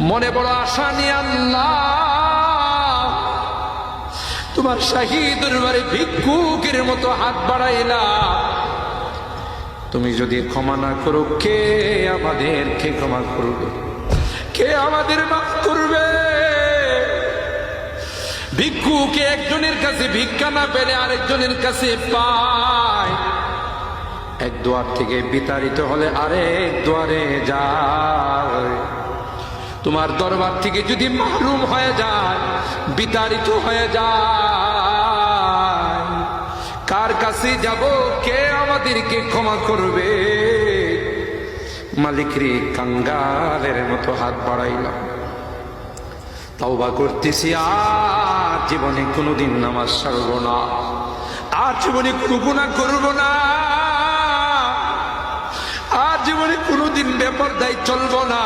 মনে বড় আশা নিয়ে আল্লাহ তোমার শাহী দরবারে ভিক্ষুকের মতো হাত বাড়াইলাম। তুমি যদি ক্ষমা না করো, কে আমাদেরকে ক্ষমা করবে? কে আমাদের মাফ করবে? ভিক্ষুকে একজনের কাছে ভিক্ষা না পেলে আরেকজনের কাছে পায়। এক দুয়ার থেকে বিতাড়িত হলে আরেক দুয়ারে যায়। তোমার দরবার থেকে যদি মাহরুম হয়ে যায়, বিতাড়িত হয়ে যায়, কার কাছে যাব? কে আমাদেরকে ক্ষমা করবে? মালিক রে, কাঙ্গালের মতো হাত বাড়াইলাম। তওবা করতেছি, আর জীবনে কোনোদিন নামাজ ছাড়ব না, আর জীবনে কোনো গুনাহ করব না, আর জীবনে কোনোদিন বেপরদায় চলব না।